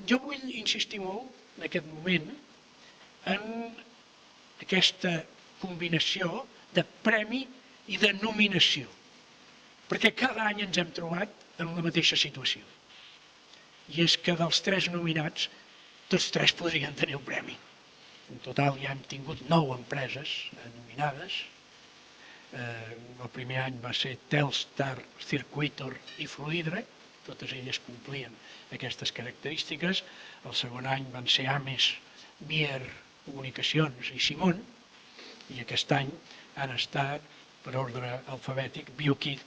Jo vull insistir molt, en aquest moment, en aquesta combinació de premi i de nominació, perquè cada any ens hem trobat en la mateixa situació. I és que dels 3 nominats, tots 3 podrien tenir un premi. En total ja hem tingut 9 empreses nominades. El primer any va ser Telstar, Circuitor i Fluidra, totes elles complien aquestes característiques. El segon any van ser Ames, Mier, Comunicacions i Simon, i aquest any han estat, per ordre alfabètic, BioKit,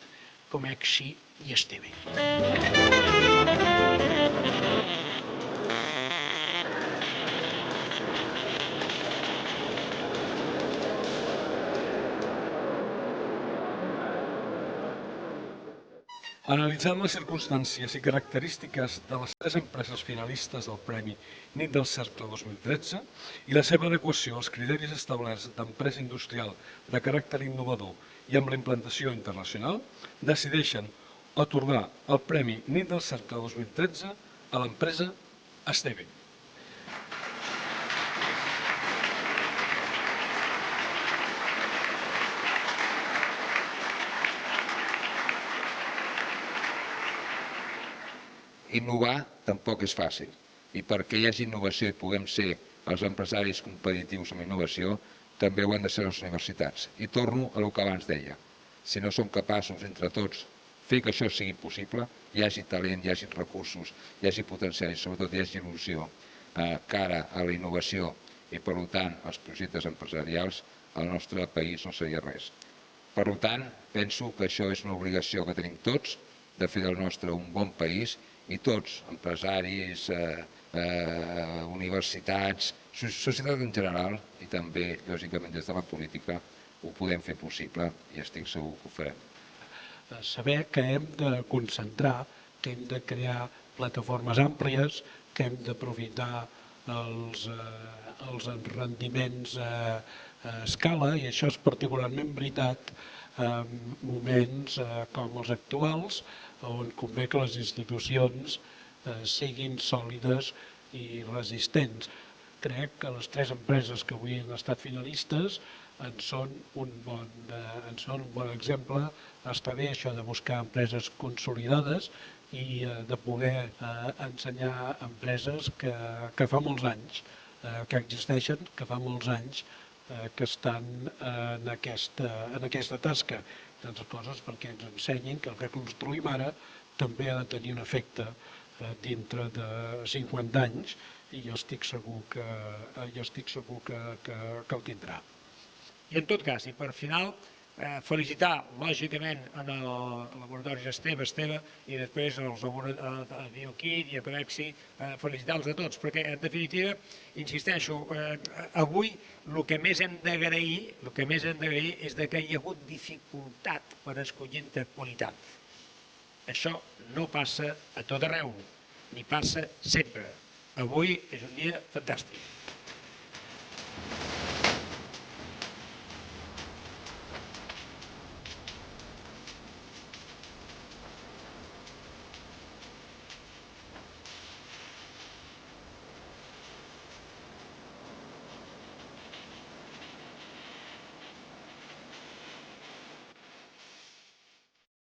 Comexi i Esteve. Analitzant les circumstàncies i característiques de les 3 empreses finalistes del Premi Nit del Cercle 2013 i la seva adequació als criteris establerts d'empresa industrial de caràcter innovador i amb la implantació internacional, decideixen atorgar el Premi Nit del Cercle 2013 a l'empresa Esteve. Innovar tampoc és fàcil, i perquè hi hagi innovació i puguem ser els empresaris competitius amb innovació, també ho han de ser les universitats. I torno a el que abans deia, si no som capaços entre tots fer que això sigui possible, hi hagi talent, hi hagi recursos, hi hagi potencial i sobretot hi hagi il·lusió cara a la innovació i per tant als projectes empresarials, el nostre país no seria res. Per tant, penso que això és una obligació que tenim tots de fer del nostre un bon país i tots, empresaris, universitats, societat en general i també, lògicament, des de la política, ho podem fer possible i estic segur que ho farem. Saber que hem de concentrar, que hem de crear plataformes àmplies, que hem d'aprofitar els rendiments a escala, i això és particularment veritat en moments com els actuals, on convé que les institucions siguin sòlides i resistents. Crec que les 3 empreses que avui han estat finalistes en són un bon exemple. Està bé això de buscar empreses consolidades i de poder ensenyar empreses que fa molts anys que existeixen, que fa molts anys que estan en aquesta tasca, tantes coses perquè ens ensenyin que el que construïm ara també ha de tenir un efecte dintre de 50 anys i jo estic segur que el tindrà. I en tot cas, i per final, felicitar lògicament en els laboratoris Esteve i després els BioKit i Comexi, felicitar-los a tots, perquè en definitiva, insisteixo, avui el que més hem d'agrair és que hi ha hagut dificultat per escollir entre qualitat. Això no passa a tot arreu, ni passa sempre. Avui és un dia fantàstic.